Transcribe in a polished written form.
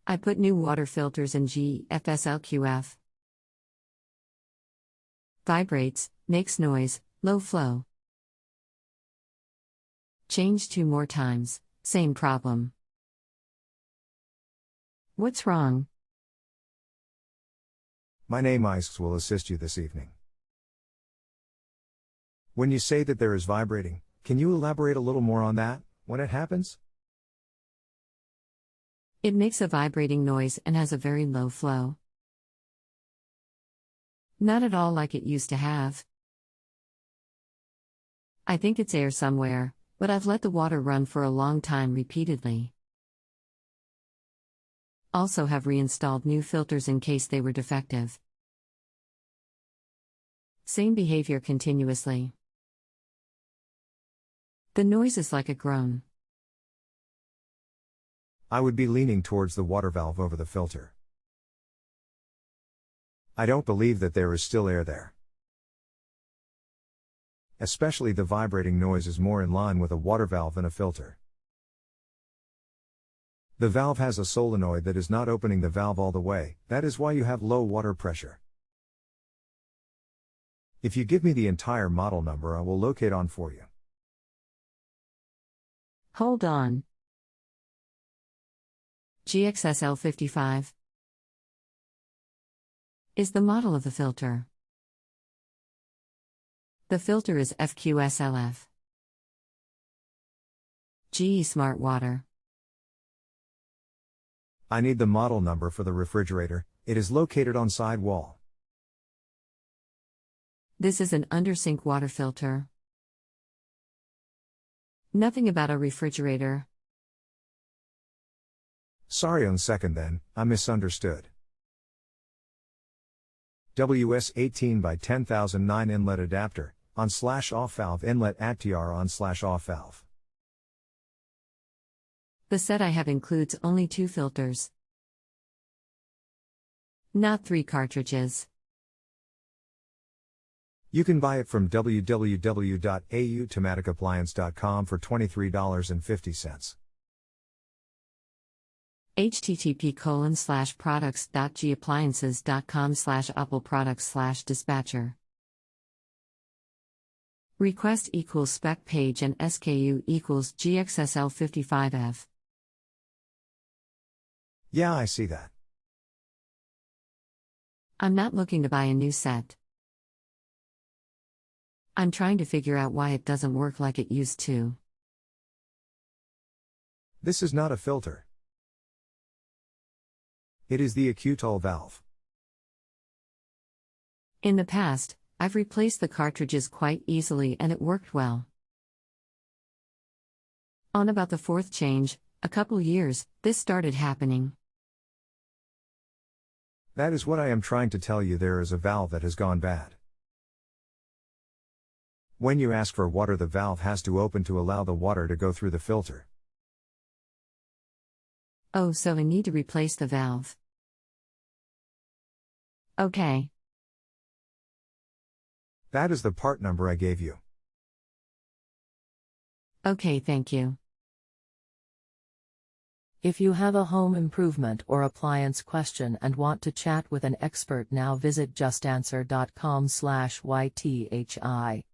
I put new water filters in GE FSLQF. Vibrates, makes noise, low flow. Change 2 more times, same problem. What's wrong? My name is will assist you this evening. When you say that there is vibrating, can you elaborate a little more on that, when it happens? It makes a vibrating noise and has a very low flow. Not at all like it used to have. I think it's air somewhere, but I've let the water run for a long time repeatedly. Also have reinstalled new filters in case they were defective. Same behavior continuously. The noise is like a groan. I would be leaning towards the water valve over the filter. I don't believe that there is still air there. Especially the vibrating noise is more in line with a water valve than a filter. The valve has a solenoid that is not opening the valve all the way, that is why you have low water pressure. If you give me the entire model number, I will locate on for you. Hold on. GXSL55 is the model of the filter. The filter is FQSLF. GE SMartWater. I need the model number for the refrigerator, it is located on side wall. This is an undersink water filter. Nothing about a refrigerator. Sorry on second then, I misunderstood. WS18X10009 Inlet Adptr-on/off valve Inlet Adptr-on/off valve. The set I have includes only 2 filters. Not 3 cartridges. You can buy it from www.automaticappliance.com for $23.50. http://products.gappliances.com/appleproducts/dispatcher. Request equals spec page and SKU equals GXSL55F. Yeah, I see that. I'm not looking to buy a new set. I'm trying to figure out why it doesn't work like it used to. This is not a filter. It is the acutal valve. In the past, I've replaced the cartridges quite easily and it worked well. On about the 4th change, a couple years, this started happening. That is what I am trying to tell you, there is a valve that has gone bad. When you ask for water, the valve has to open to allow the water to go through the filter. Oh, so I need to replace the valve. Okay. That is the part number I gave you. Okay, thank you. If you have a home improvement or appliance question and want to chat with an expert now, visit JustAnswer.com/YTHI.